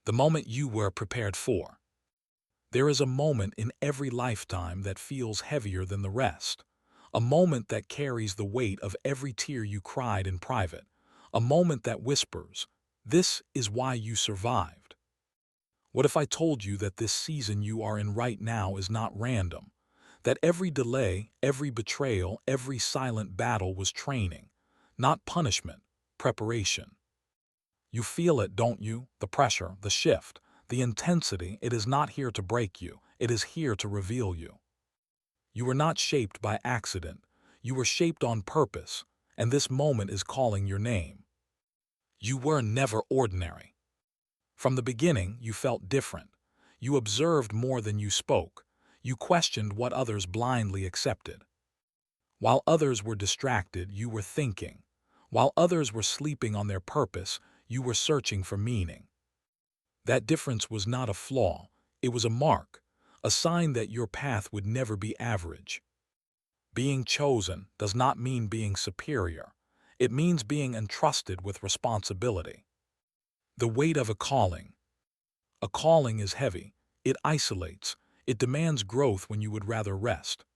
the moment you were prepared for. There is a moment in every lifetime that feels heavier than the rest, a moment that carries the weight of every tear you cried in private, a moment that whispers, "This is why you survived." What if I told you that this season you are in right now is not random, that every delay, every betrayal, every silent battle was training, not punishment, preparation? You feel it, don't you? The pressure, the shift, the intensity. It is not here to break you. It is here to reveal you. You were not shaped by accident. You were shaped on purpose, and this moment is calling your name. You were never ordinary. From the beginning, you felt different. You observed more than you spoke. You questioned what others blindly accepted. While others were distracted, you were thinking. While others were sleeping on their purpose, you were searching for meaning. That difference was not a flaw, it was a mark, a sign that your path would never be average. Being chosen does not mean being superior. It means being entrusted with responsibility. The weight of a calling. A calling is heavy. It isolates. It demands growth when you would rather rest.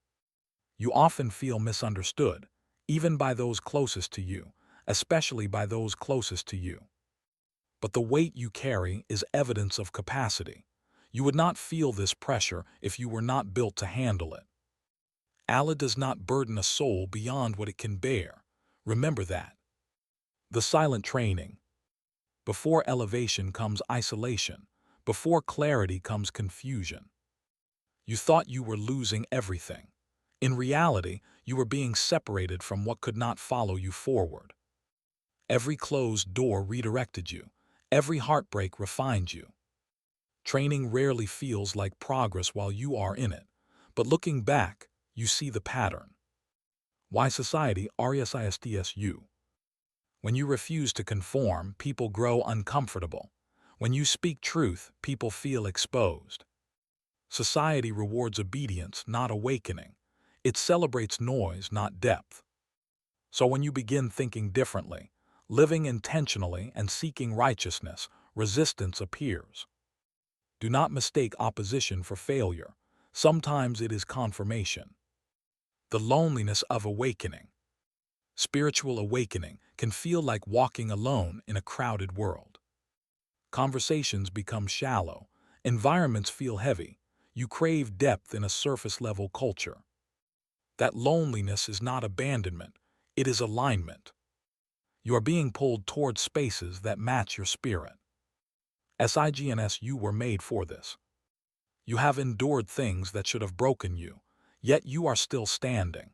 You often feel misunderstood, even by those closest to you, especially by those closest to you. But the weight you carry is evidence of capacity. You would not feel this pressure if you were not built to handle it. Allah does not burden a soul beyond what it can bear. Remember that. The silent training. Before elevation comes isolation. Before clarity comes confusion. You thought you were losing everything. In reality, you were being separated from what could not follow you forward. Every closed door redirected you. Every heartbreak refined you. Training rarely feels like progress while you are in it, but looking back, you see the pattern. Why society resists you? When you refuse to conform, people grow uncomfortable. When you speak truth, people feel exposed. Society rewards obedience, not awakening. It celebrates noise, not depth. So when you begin thinking differently, living intentionally and seeking righteousness, resistance appears. Do not mistake opposition for failure. Sometimes it is confirmation. The loneliness of awakening. Spiritual awakening can feel like walking alone in a crowded world. Conversations become shallow. Environments feel heavy. You crave depth in a surface-level culture. That loneliness is not abandonment. It is alignment. You are being pulled towards spaces that match your spirit. SIGNS, you were made for this. You have endured things that should have broken you, yet you are still standing.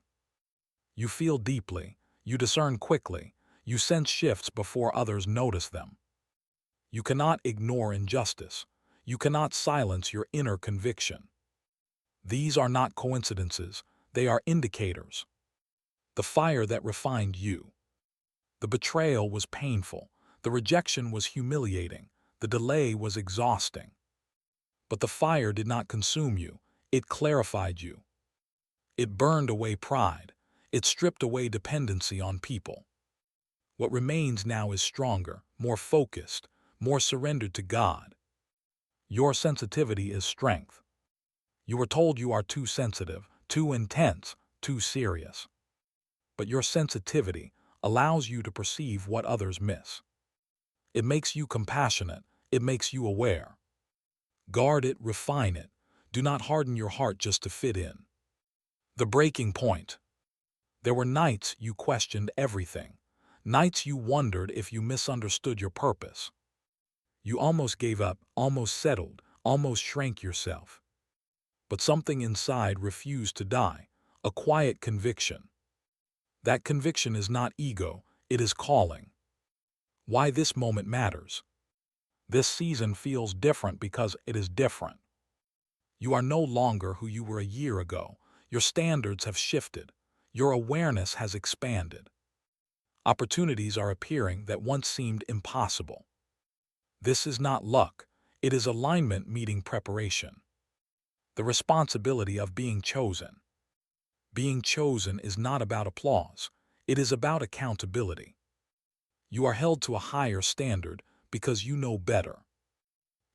You feel deeply, you discern quickly, you sense shifts before others notice them. You cannot ignore injustice. You cannot silence your inner conviction. These are not coincidences, they are indicators. The fire that refined you. The betrayal was painful, the rejection was humiliating, the delay was exhausting. But the fire did not consume you, it clarified you. It burned away pride, it stripped away dependency on people. What remains now is stronger, more focused, more surrendered to God. Your sensitivity is strength. You were told you are too sensitive, too intense, too serious. But your sensitivity allows you to perceive what others miss. It makes you compassionate, it makes you aware. Guard it, refine it. Do not harden your heart just to fit in. The breaking point. There were nights you questioned everything. Nights you wondered if you misunderstood your purpose. You almost gave up, almost settled, almost shrank yourself. But something inside refused to die, a quiet conviction. That conviction is not ego, it is calling. Why this moment matters. This season feels different because it is different. You are no longer who you were a year ago. Your standards have shifted. Your awareness has expanded. Opportunities are appearing that once seemed impossible. This is not luck. It is alignment meeting preparation. The responsibility of being chosen. Being chosen is not about applause. It is about accountability. You are held to a higher standard because you know better.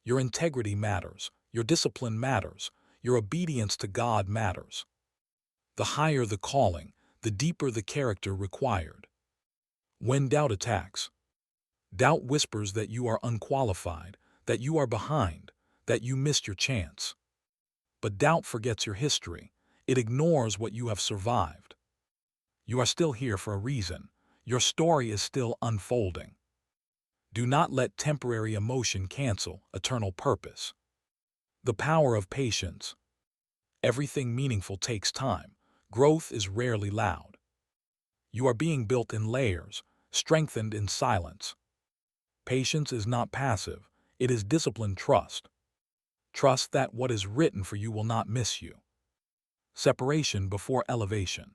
Your integrity matters. Your discipline matters. Your obedience to God matters. The higher the calling, the deeper the character required. When doubt attacks, doubt whispers that you are unqualified, that you are behind, that you missed your chance. But doubt forgets your history. It ignores what you have survived. You are still here for a reason. Your story is still unfolding. Do not let temporary emotion cancel eternal purpose. The power of patience. Everything meaningful takes time. Growth is rarely loud. You are being built in layers, strengthened in silence. Patience is not passive. It is disciplined trust. Trust that what is written for you will not miss you. Separation before elevation.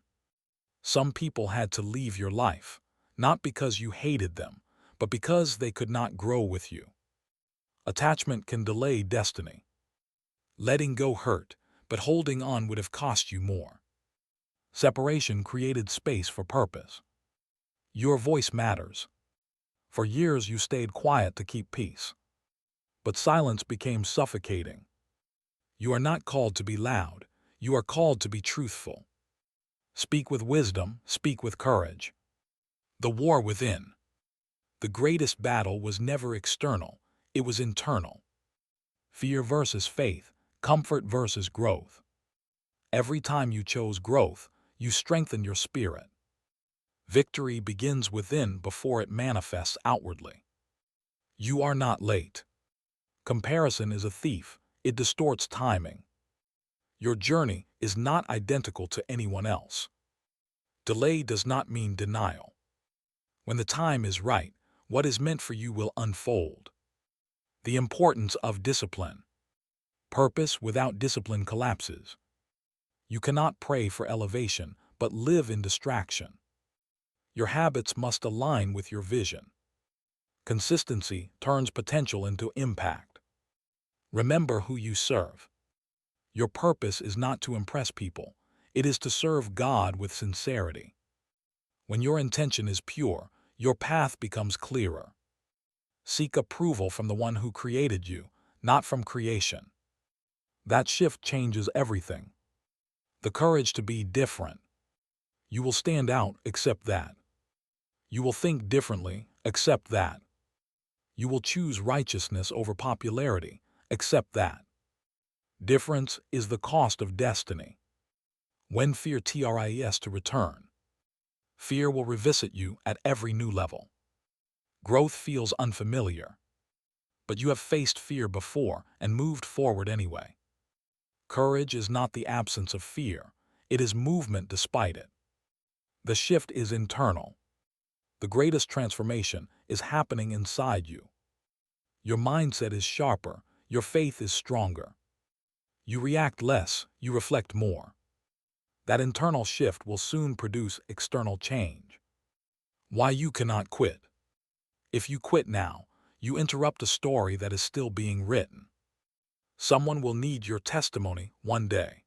Some people had to leave your life, not because you hated them, but because they could not grow with you. Attachment can delay destiny. Letting go hurt, but holding on would have cost you more. Separation created space for purpose. Your voice matters. For years you stayed quiet to keep peace. But silence became suffocating. You are not called to be loud. You are called to be truthful. Speak with wisdom, speak with courage. The war within. The greatest battle was never external, it was internal. Fear versus faith, comfort versus growth. Every time you chose growth, you strengthened your spirit. Victory begins within before it manifests outwardly. You are not late. Comparison is a thief, it distorts timing. Your journey is not identical to anyone else. Delay does not mean denial. When the time is right, what is meant for you will unfold. The importance of discipline. Purpose without discipline collapses. You cannot pray for elevation, but live in distraction. Your habits must align with your vision. Consistency turns potential into impact. Remember who you serve. Your purpose is not to impress people. It is to serve God with sincerity. When your intention is pure, your path becomes clearer. Seek approval from the one who created you, not from creation. That shift changes everything. The courage to be different. You will stand out, accept that. You will think differently, accept that. You will choose righteousness over popularity, accept that. Difference is the cost of destiny. When fear tries to return, fear will revisit you at every new level. Growth feels unfamiliar, but you have faced fear before and moved forward anyway. Courage is not the absence of fear, it is movement despite it. The shift is internal. The greatest transformation is happening inside you. Your mindset is sharper, your faith is stronger. You react less, you reflect more. That internal shift will soon produce external change. Why you cannot quit. If you quit now, you interrupt a story that is still being written. Someone will need your testimony one day.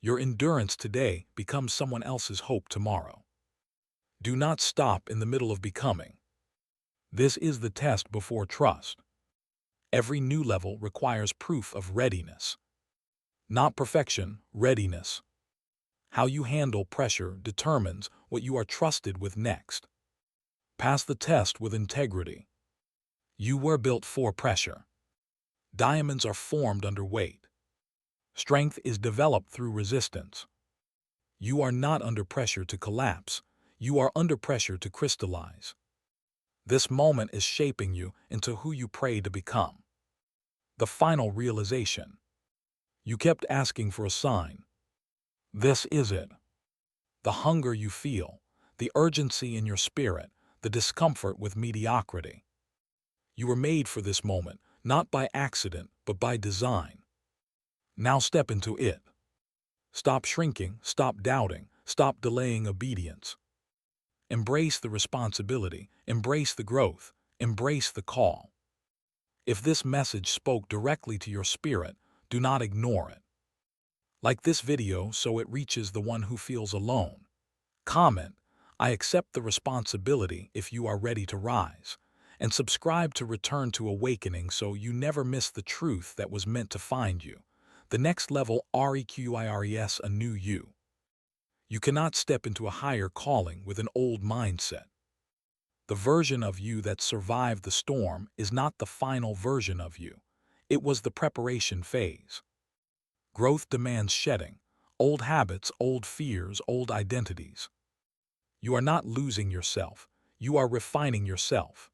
Your endurance today becomes someone else's hope tomorrow. Do not stop in the middle of becoming. This is the test before trust. Every new level requires proof of readiness. Not perfection, readiness. How you handle pressure determines what you are trusted with next. Pass the test with integrity. You were built for pressure. Diamonds are formed under weight. Strength is developed through resistance. You are not under pressure to collapse. You are under pressure to crystallize. This moment is shaping you into who you pray to become. The final realization. You kept asking for a sign. This is it. The hunger you feel, the urgency in your spirit, the discomfort with mediocrity. You were made for this moment, not by accident, but by design. Now step into it. Stop shrinking, stop doubting, stop delaying obedience. Embrace the responsibility, embrace the growth, embrace the call. If this message spoke directly to your spirit, do not ignore it. Like this video so it reaches the one who feels alone. Comment, I accept the responsibility if you are ready to rise. And subscribe to Return to Awakening so you never miss the truth that was meant to find you. The next level, requires a new you. You cannot step into a higher calling with an old mindset. The version of you that survived the storm is not the final version of you. It was the preparation phase. Growth demands shedding. Old habits, old fears, old identities. You are not losing yourself. You are refining yourself.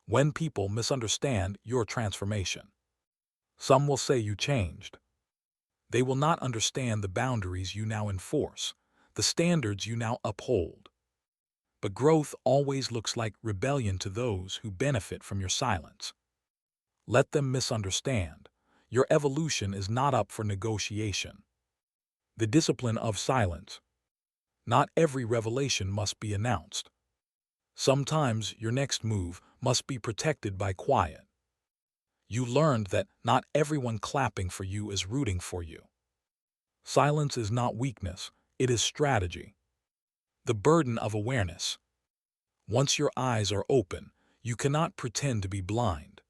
When people misunderstand your transformation, some will say you changed. They will not understand the boundaries you now enforce, the standards you now uphold. But growth always looks like rebellion to those who benefit from your silence. Let them misunderstand. Your evolution is not up for negotiation. The discipline of silence. Not every revelation must be announced. Sometimes your next move must be protected by quiet. You learned that not everyone clapping for you is rooting for you. Silence is not weakness, it is strategy. The burden of awareness. Once your eyes are open, you cannot pretend to be blind.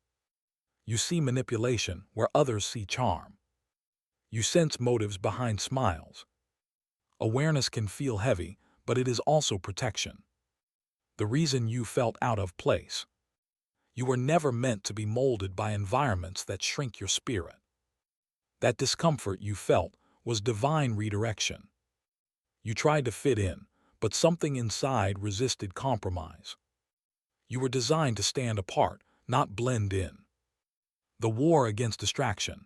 You see manipulation where others see charm. You sense motives behind smiles. Awareness can feel heavy, but it is also protection. The reason you felt out of place. You were never meant to be molded by environments that shrink your spirit. That discomfort you felt was divine redirection. You tried to fit in, but something inside resisted compromise. You were designed to stand apart, not blend in. The war against distraction.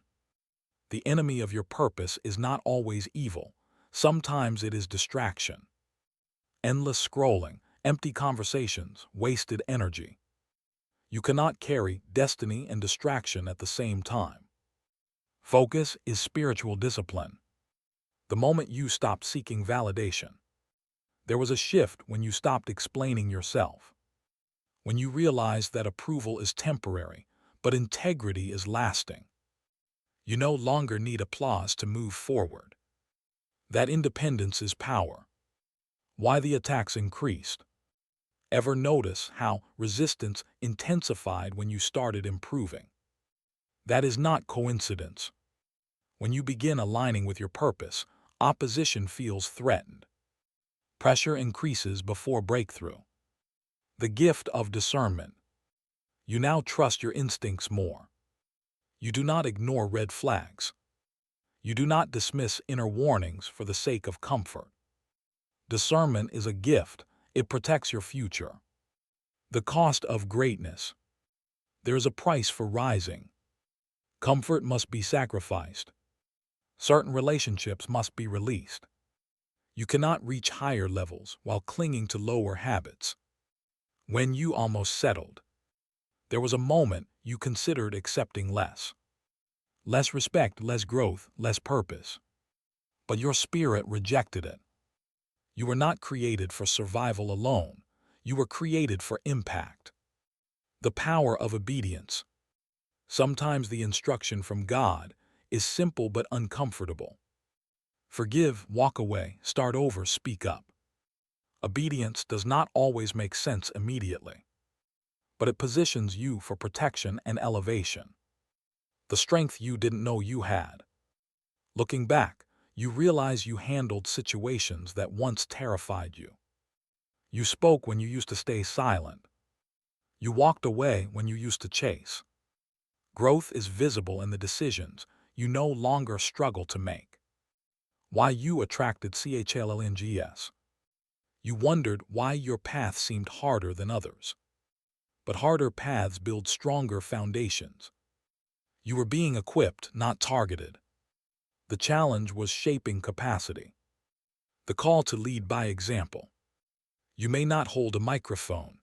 The enemy of your purpose is not always evil. Sometimes it is distraction. Endless scrolling, empty conversations, wasted energy. You cannot carry destiny and distraction at the same time. Focus is spiritual discipline. The moment you stopped seeking validation, there was a shift when you stopped explaining yourself. When you realized that approval is temporary, but integrity is lasting. You no longer need applause to move forward. That independence is power. Why the attacks increased. Ever notice how resistance intensified when you started improving? That is not coincidence. When you begin aligning with your purpose, opposition feels threatened. Pressure increases before breakthrough. The gift of discernment. You now trust your instincts more. You do not ignore red flags. You do not dismiss inner warnings for the sake of comfort. Discernment is a gift. It protects your future. The cost of greatness. There is a price for rising. Comfort must be sacrificed. Certain relationships must be released. You cannot reach higher levels while clinging to lower habits. When you almost settled, there was a moment you considered accepting less. Less respect, less growth, less purpose. But your spirit rejected it. You were not created for survival alone. You were created for impact. The power of obedience. Sometimes the instruction from God is simple but uncomfortable. Forgive, walk away, start over, speak up. Obedience does not always make sense immediately, but it positions you for protection and elevation. The strength you didn't know you had. Looking back, you realize you handled situations that once terrified you. You spoke when you used to stay silent. You walked away when you used to chase. Growth is visible in the decisions you no longer struggle to make. Why you attracted challenges. You wondered why your path seemed harder than others. But harder paths build stronger foundations. You were being equipped, not targeted. The challenge was shaping capacity. The call to lead by example. You may not hold a microphone.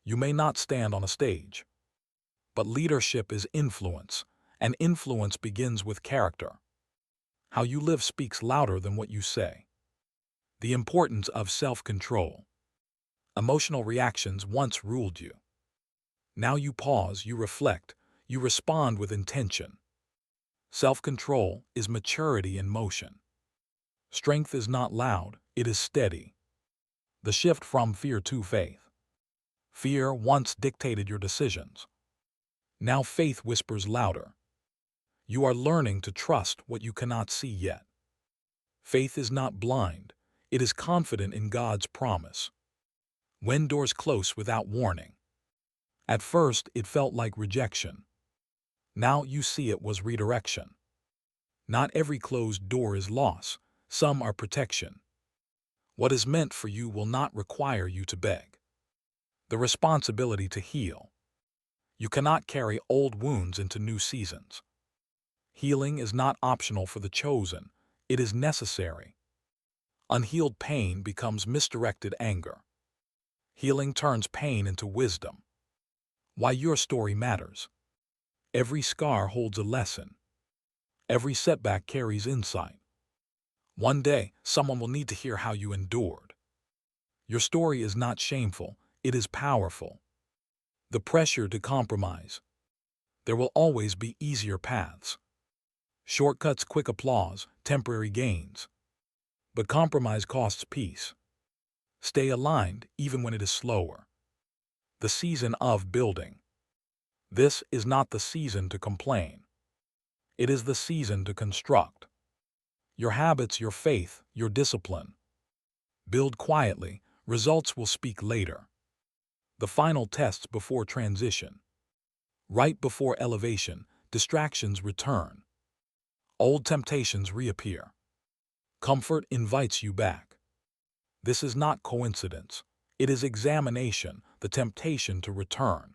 You may not stand on a stage. But leadership is influence, and influence begins with character. How you live speaks louder than what you say. The importance of self-control. Emotional reactions once ruled you. Now you pause, you reflect, you respond with intention. Self-control is maturity in motion. Strength is not loud, it is steady. The shift from fear to faith. Fear once dictated your decisions. Now faith whispers louder. You are learning to trust what you cannot see yet. Faith is not blind. It is confident in God's promise. When doors close without warning. At first, it felt like rejection. Now you see it was redirection. Not every closed door is loss. Some are protection. What is meant for you will not require you to beg. The responsibility to heal. You cannot carry old wounds into new seasons. Healing is not optional for the chosen. It is necessary. Unhealed pain becomes misdirected anger. Healing turns pain into wisdom. Why your story matters. Every scar holds a lesson. Every setback carries insight. One day, someone will need to hear how you endured. Your story is not shameful, it is powerful. The pressure to compromise. There will always be easier paths. Shortcuts, quick applause, temporary gains. But compromise costs peace. Stay aligned even when it is slower. The season of building. This is not the season to complain. It is the season to construct. Your habits, your faith, your discipline. Build quietly, results will speak later. The final tests before transition. Right before elevation, distractions return. Old temptations reappear. Comfort invites you back. This is not coincidence. It is examination, the temptation to return.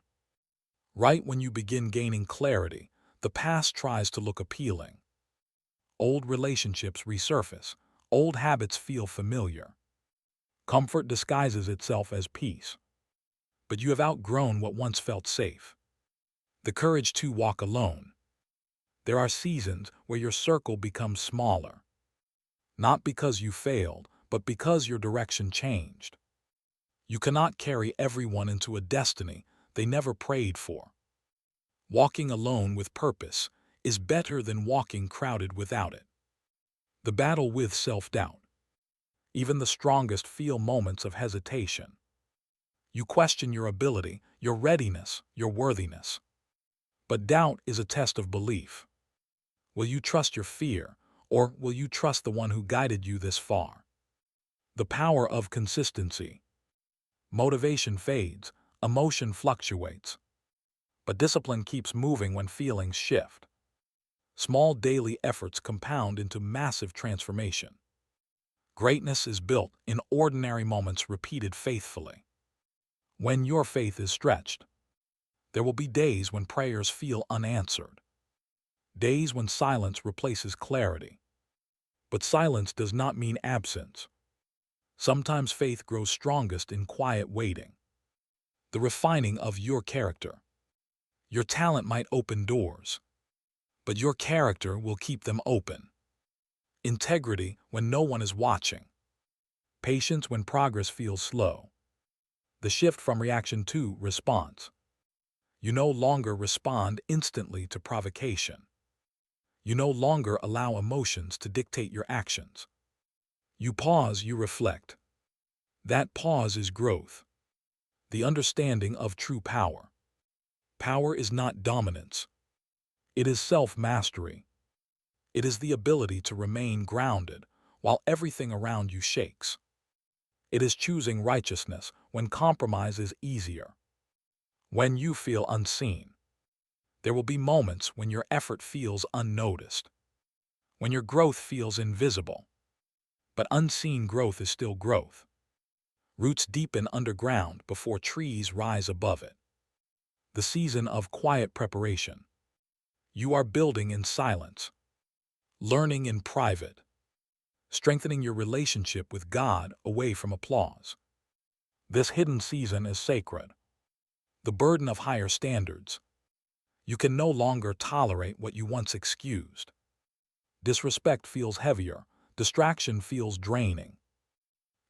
Right when you begin gaining clarity, the past tries to look appealing. Old relationships resurface. Old habits feel familiar. Comfort disguises itself as peace. But you have outgrown what once felt safe. The courage to walk alone. There are seasons where your circle becomes smaller. Not because you failed, but because your direction changed. You cannot carry everyone into a destiny they never prayed for. Walking alone with purpose is better than walking crowded without it. The battle with self-doubt. Even the strongest feel moments of hesitation. You question your ability, your readiness, your worthiness. But doubt is a test of belief. Will you trust your fear, or will you trust the one who guided you this far? The power of consistency. Motivation fades, emotion fluctuates. But discipline keeps moving when feelings shift. Small daily efforts compound into massive transformation. Greatness is built in ordinary moments repeated faithfully. When your faith is stretched, there will be days when prayers feel unanswered. Days when silence replaces clarity. But silence does not mean absence. Sometimes faith grows strongest in quiet waiting. The refining of your character. Your talent might open doors, but your character will keep them open. Integrity when no one is watching. Patience when progress feels slow. The shift from reaction to response. You no longer respond instantly to provocation. You no longer allow emotions to dictate your actions. You pause, you reflect. That pause is growth. The understanding of true power. Power is not dominance. It is self-mastery. It is the ability to remain grounded while everything around you shakes. It is choosing righteousness when compromise is easier. When you feel unseen. There will be moments when your effort feels unnoticed. When your growth feels invisible. But unseen growth is still growth. Roots deepen underground before trees rise above it. The season of quiet preparation. You are building in silence. Learning in private. Strengthening your relationship with God away from applause. This hidden season is sacred. The burden of higher standards. You can no longer tolerate what you once excused. Disrespect feels heavier. Distraction feels draining.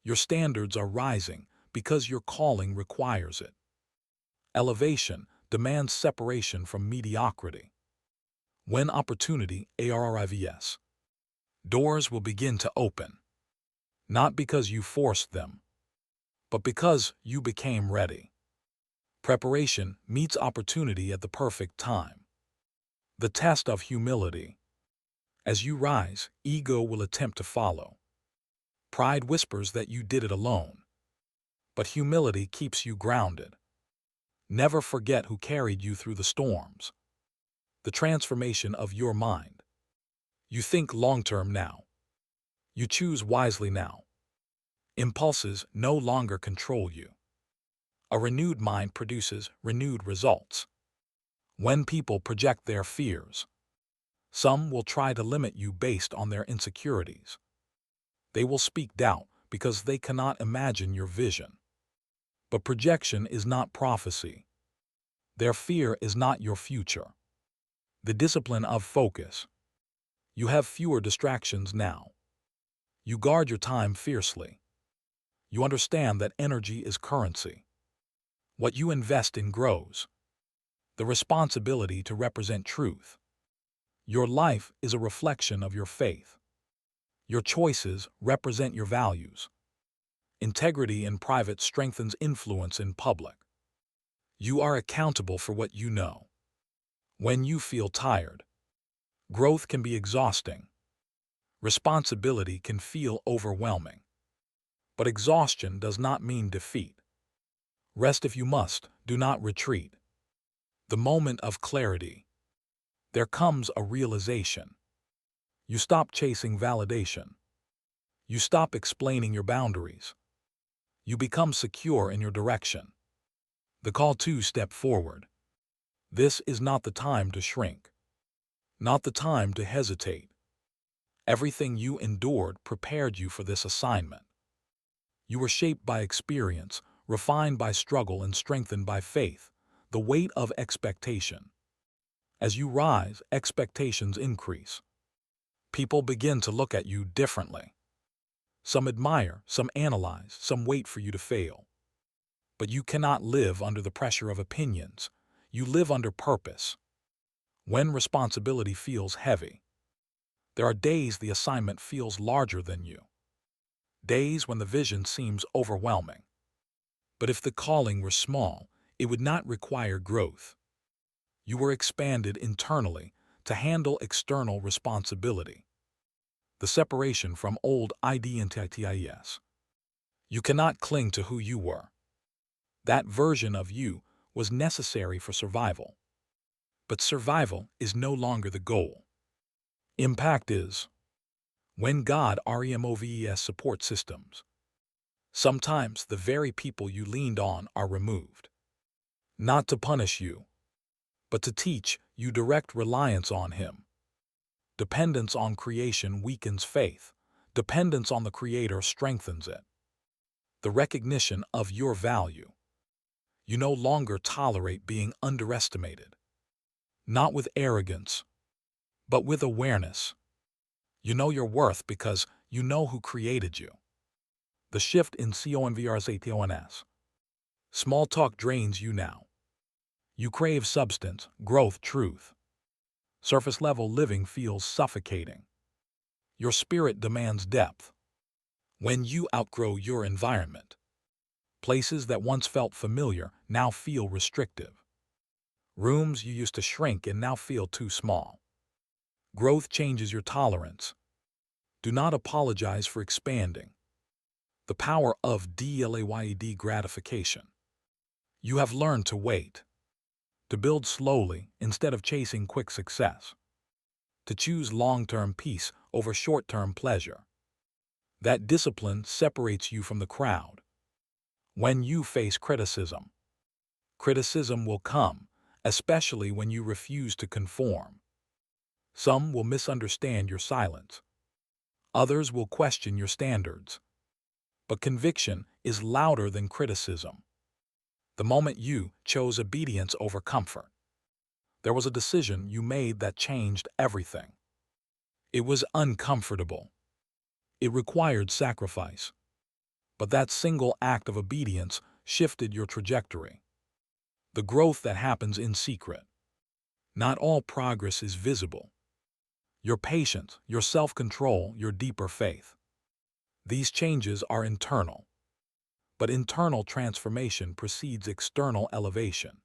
Your standards are rising because your calling requires it. Elevation demands separation from mediocrity. When opportunity arrives, doors will begin to open. Not because you forced them, but because you became ready. Preparation meets opportunity at the perfect time. The test of humility. As you rise, ego will attempt to follow. Pride whispers that you did it alone. But humility keeps you grounded. Never forget who carried you through the storms. The transformation of your mind. You think long-term now. You choose wisely now. Impulses no longer control you. A renewed mind produces renewed results. When people project their fears, some will try to limit you based on their insecurities. They will speak doubt because they cannot imagine your vision. But projection is not prophecy. Their fear is not your future. The discipline of focus. You have fewer distractions now. You guard your time fiercely. You understand that energy is currency. What you invest in grows. The responsibility to represent truth. Your life is a reflection of your faith. Your choices represent your values. Integrity in private strengthens influence in public. You are accountable for what you know. When you feel tired, growth can be exhausting. Responsibility can feel overwhelming. But exhaustion does not mean defeat. Rest if you must, do not retreat. The moment of clarity. There comes a realization. You stop chasing validation. You stop explaining your boundaries. You become secure in your direction. The call to step forward. This is not the time to shrink. Not the time to hesitate. Everything you endured prepared you for this assignment. You were shaped by experience, refined by struggle, and strengthened by faith, the weight of expectation. As you rise, expectations increase. People begin to look at you differently. Some admire, some analyze, some wait for you to fail. But you cannot live under the pressure of opinions. You live under purpose. When responsibility feels heavy, there are days the assignment feels larger than you. Days when the vision seems overwhelming. But if the calling were small, it would not require growth. You were expanded internally to handle external responsibility. The separation from old identities. You cannot cling to who you were. That version of you was necessary for survival. But survival is no longer the goal. Impact is. When God removes support systems, sometimes the very people you leaned on are removed. Not to punish you, but to teach you direct reliance on Him. Dependence on creation weakens faith. Dependence on the Creator strengthens it. The recognition of your value. You no longer tolerate being underestimated. Not with arrogance, but with awareness. You know your worth because you know who created you. The shift in conversations. Small talk drains you now. You crave substance, growth, truth. Surface-level living feels suffocating. Your spirit demands depth. When you outgrow your environment, places that once felt familiar now feel restrictive. Rooms you used to shrink in now feel too small. Growth changes your tolerance. Do not apologize for expanding. The power of delayed gratification. You have learned to wait. To build slowly instead of chasing quick success. To choose long-term peace over short-term pleasure. That discipline separates you from the crowd. When you face criticism, criticism will come, especially when you refuse to conform. Some will misunderstand your silence. Others will question your standards. But conviction is louder than criticism. The moment you chose obedience over comfort, there was a decision you made that changed everything. It was uncomfortable. It required sacrifice. But that single act of obedience shifted your trajectory. The growth that happens in secret. Not all progress is visible. Your patience, your self-control, your deeper faith. These changes are internal. But internal transformation precedes external elevation.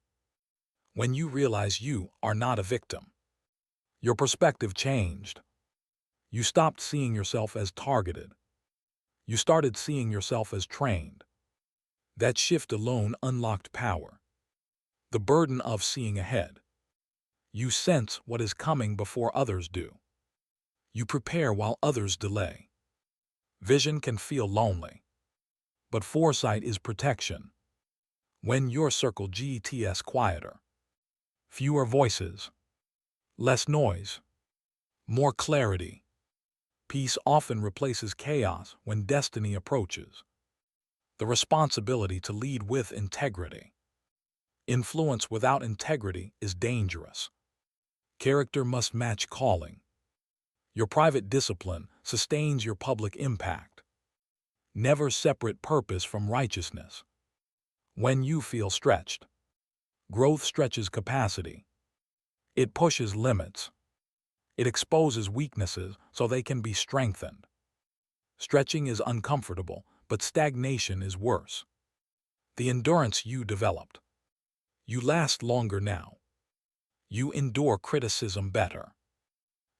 When you realize you are not a victim, your perspective changed. You stopped seeing yourself as targeted. You started seeing yourself as trained. That shift alone unlocked power. The burden of seeing ahead. You sense what is coming before others do. You prepare while others delay. Vision can feel lonely, but foresight is protection. When your circle gets quieter, fewer voices, less noise, more clarity. Peace often replaces chaos when destiny approaches. The responsibility to lead with integrity. Influence without integrity is dangerous. Character must match calling. Your private discipline sustains your public impact. Never separate purpose from righteousness. When you feel stretched, growth stretches capacity. It pushes limits. It exposes weaknesses so they can be strengthened. Stretching is uncomfortable, but stagnation is worse. The endurance you developed. You last longer now. You endure criticism better.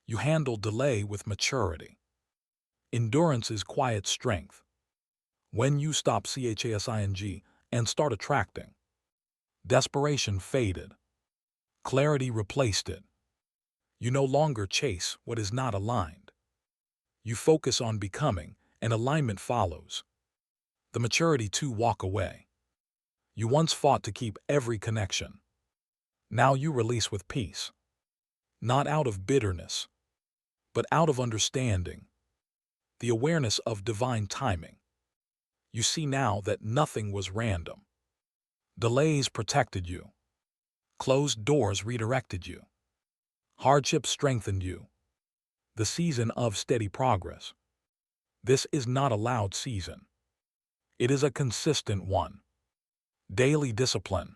You handle delay with maturity. Endurance is quiet strength. When you stop chasing and start attracting, desperation faded. Clarity replaced it. You no longer chase what is not aligned. You focus on becoming, and alignment follows. The maturity to walk away. You once fought to keep every connection. Now you release with peace. Not out of bitterness, but out of understanding. The awareness of divine timing. You see now that nothing was random. Delays protected you. Closed doors redirected you. Hardship strengthened you. The season of steady progress. This is not a loud season. It is a consistent one. Daily discipline.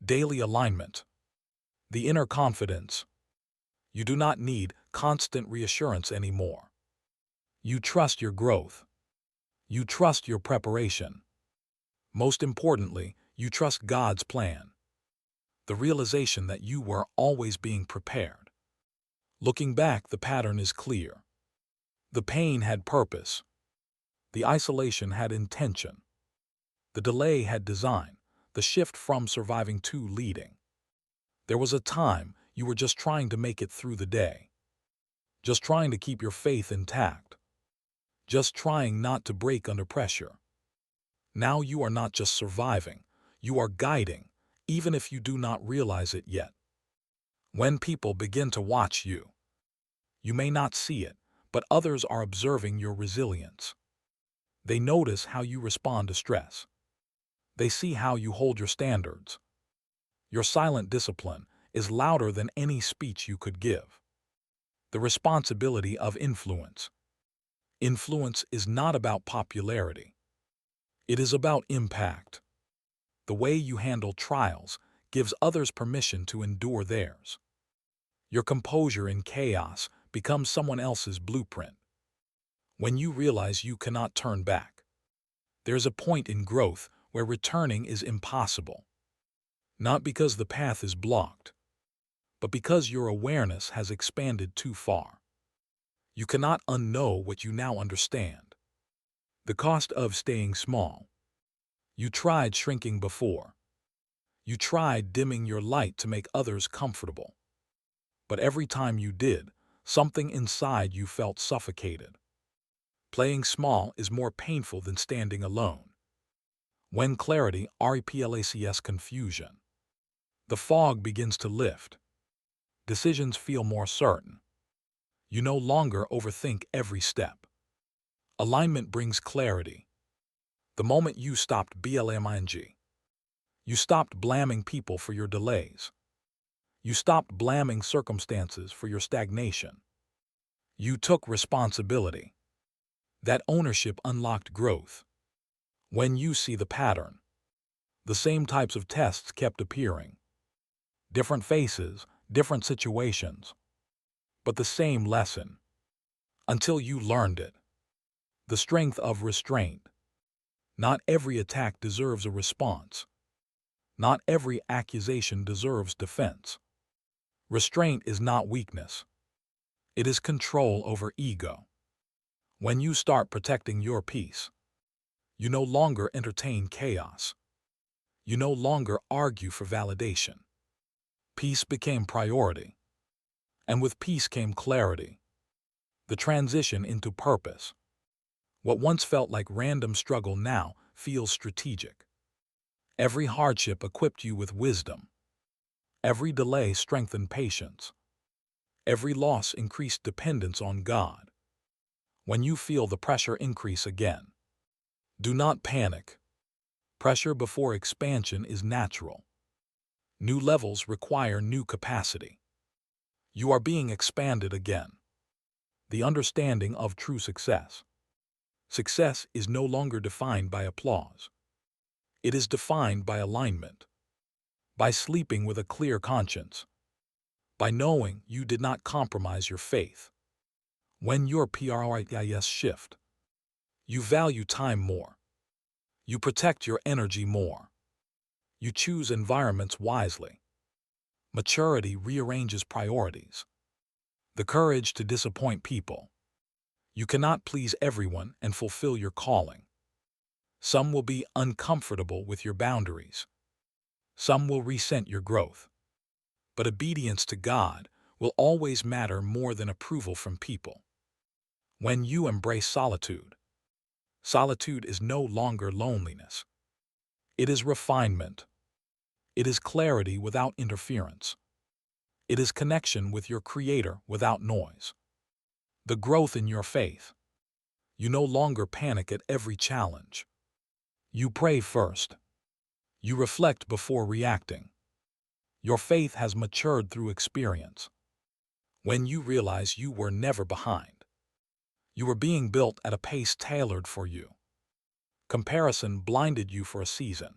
Daily alignment. The inner confidence. You do not need constant reassurance anymore. You trust your growth. You trust your preparation. Most importantly, you trust God's plan. The realization that you were always being prepared. Looking back, the pattern is clear. The pain had purpose. The isolation had intention. The delay had design, the shift from surviving to leading. There was a time you were just trying to make it through the day. Just trying to keep your faith intact. Just trying not to break under pressure. Now you are not just surviving, you are guiding, even if you do not realize it yet. When people begin to watch you, you may not see it, but others are observing your resilience. They notice how you respond to stress. They see how you hold your standards. Your silent discipline is louder than any speech you could give. The responsibility of influence. Influence is not about popularity. It is about impact. The way you handle trials gives others permission to endure theirs. Your composure in chaos becomes someone else's blueprint. When you realize you cannot turn back, there's a point in growth where returning is impossible. Not because the path is blocked, but because your awareness has expanded too far. You cannot unknow what you now understand. The cost of staying small. You tried shrinking before. You tried dimming your light to make others comfortable. But every time you did, something inside you felt suffocated. Playing small is more painful than standing alone. When clarity replaces confusion, the fog begins to lift. Decisions feel more certain. You no longer overthink every step. Alignment brings clarity. The moment you stopped blaming, you stopped blaming people for your delays. You stopped blaming circumstances for your stagnation. You took responsibility. That ownership unlocked growth. When you see the pattern, the same types of tests kept appearing. Different faces, different situations, but the same lesson. Until you learned it. The strength of restraint. Not every attack deserves a response. Not every accusation deserves defense. Restraint is not weakness. It is control over ego. When you start protecting your peace, you no longer entertain chaos. You no longer argue for validation. Peace became priority. And with peace came clarity. The transition into purpose. What once felt like random struggle now feels strategic. Every hardship equipped you with wisdom. Every delay strengthened patience. Every loss increased dependence on God. When you feel the pressure increase again, do not panic. Pressure before expansion is natural. New levels require new capacity. You are being expanded again. The understanding of true success. Success is no longer defined by applause. It is defined by alignment. By sleeping with a clear conscience. By knowing you did not compromise your faith. When your priorities shift, you value time more. You protect your energy more. You choose environments wisely. Maturity rearranges priorities. The courage to disappoint people. You cannot please everyone and fulfill your calling. Some will be uncomfortable with your boundaries. Some will resent your growth. But obedience to God will always matter more than approval from people. When you embrace solitude, solitude is no longer loneliness. It is refinement. It is clarity without interference. It is connection with your Creator without noise. The growth in your faith. You no longer panic at every challenge. You pray first. You reflect before reacting. Your faith has matured through experience. When you realize you were never behind, you were being built at a pace tailored for you. Comparison blinded you for a season.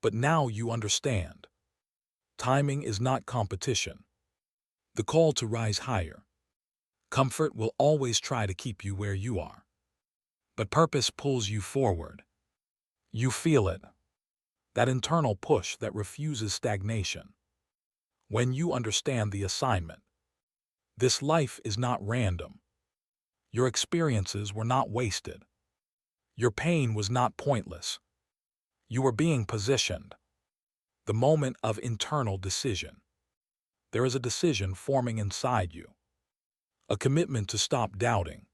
But now you understand. Timing is not competition. The call to rise higher. Comfort will always try to keep you where you are. But purpose pulls you forward. You feel it. That internal push that refuses stagnation. When you understand the assignment, this life is not random. Your experiences were not wasted. Your pain was not pointless. You were being positioned. The moment of internal decision. There is a decision forming inside you. A commitment to stop doubting.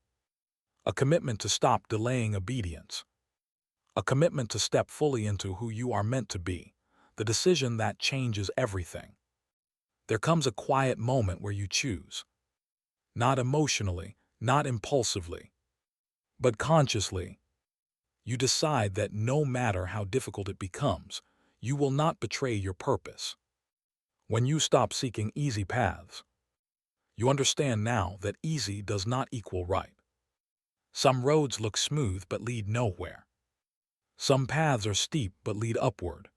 A commitment to stop delaying obedience. A commitment to step fully into who you are meant to be. The decision that changes everything. There comes a quiet moment where you choose. Not emotionally, not impulsively, but consciously. You decide that no matter how difficult it becomes, you will not betray your purpose. When you stop seeking easy paths, you understand now that easy does not equal right. Some roads look smooth but lead nowhere. Some paths are steep but lead upward.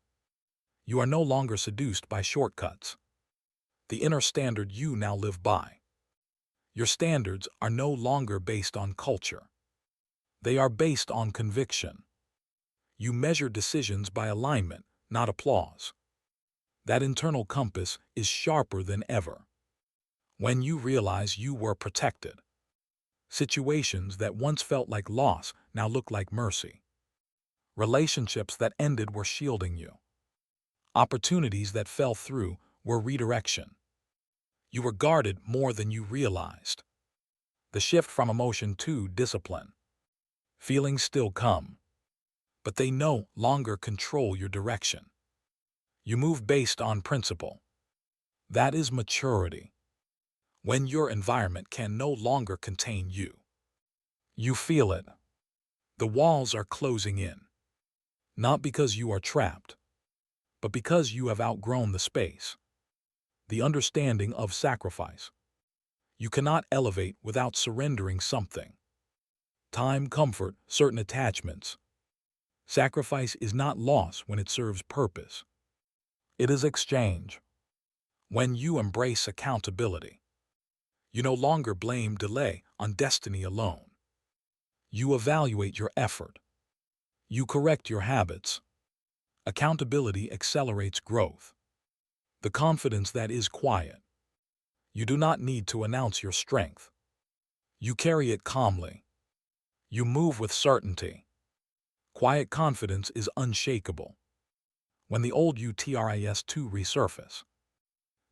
You are no longer seduced by shortcuts. The inner standard you now live by. Your standards are no longer based on culture. They are based on conviction. You measure decisions by alignment, not applause. That internal compass is sharper than ever. When you realize you were protected, situations that once felt like loss now look like mercy. Relationships that ended were shielding you. Opportunities that fell through were redirection. You were guarded more than you realized. The shift from emotion to discipline. Feelings still come, but they no longer control your direction. You move based on principle. That is maturity. When your environment can no longer contain you. You feel it. The walls are closing in. Not because you are trapped, but because you have outgrown the space. The understanding of sacrifice. You cannot elevate without surrendering something. Time, comfort, certain attachments. Sacrifice is not loss when it serves purpose. It is exchange. When you embrace accountability, you no longer blame delay on destiny alone. You evaluate your effort. You correct your habits. Accountability accelerates growth. The confidence that is quiet. You do not need to announce your strength. You carry it calmly. You move with certainty. Quiet confidence is unshakable. When the old utris2 resurface,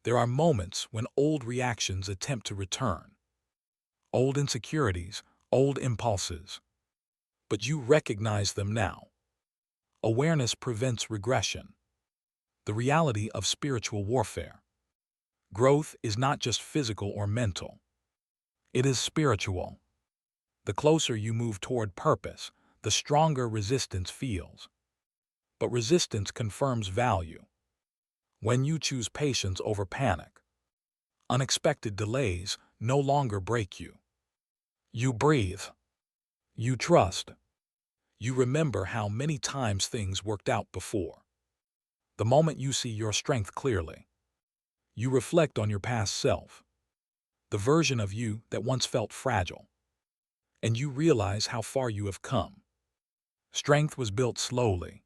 there are moments when old reactions attempt to return. Old insecurities, old impulses. But you recognize them now. Awareness prevents regression. The reality of spiritual warfare. Growth is not just physical or mental. It is spiritual. The closer you move toward purpose, the stronger resistance feels. But resistance confirms value. When you choose patience over panic, unexpected delays no longer break you. You breathe. You trust. You remember how many times things worked out before. The moment you see your strength clearly, you reflect on your past self, the version of you that once felt fragile, and you realize how far you have come. Strength was built slowly.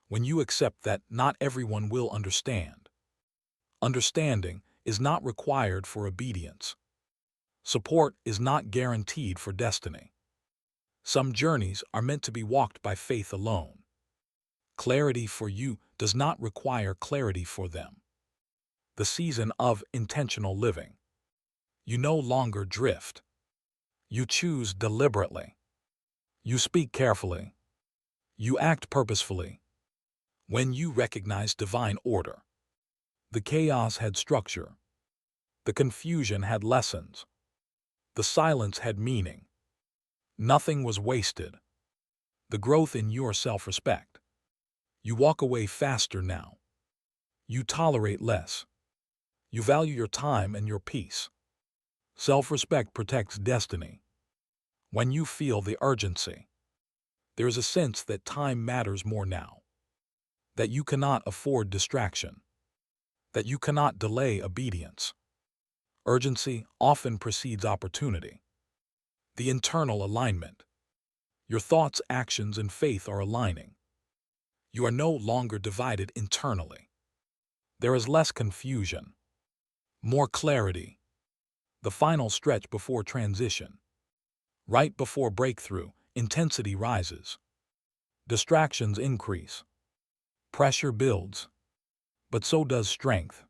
When you accept that not everyone will understand. Understanding is not required for obedience. Support is not guaranteed for destiny. Some journeys are meant to be walked by faith alone. Clarity for you does not require clarity for them. The season of intentional living. You no longer drift. You choose deliberately. You speak carefully. You act purposefully. When you recognize divine order, the chaos had structure. The confusion had lessons. The silence had meaning. Nothing was wasted. The growth in your self-respect. You walk away faster now. You tolerate less. You value your time and your peace. Self-respect protects destiny. When you feel the urgency, there is a sense that time matters more now. That you cannot afford distraction. That you cannot delay obedience. Urgency often precedes opportunity. The internal alignment. Your thoughts, actions, and faith are aligning. You are no longer divided internally. There is less confusion. More clarity. The final stretch before transition. Right before breakthrough, intensity rises. Distractions increase. Pressure builds. But so does strength.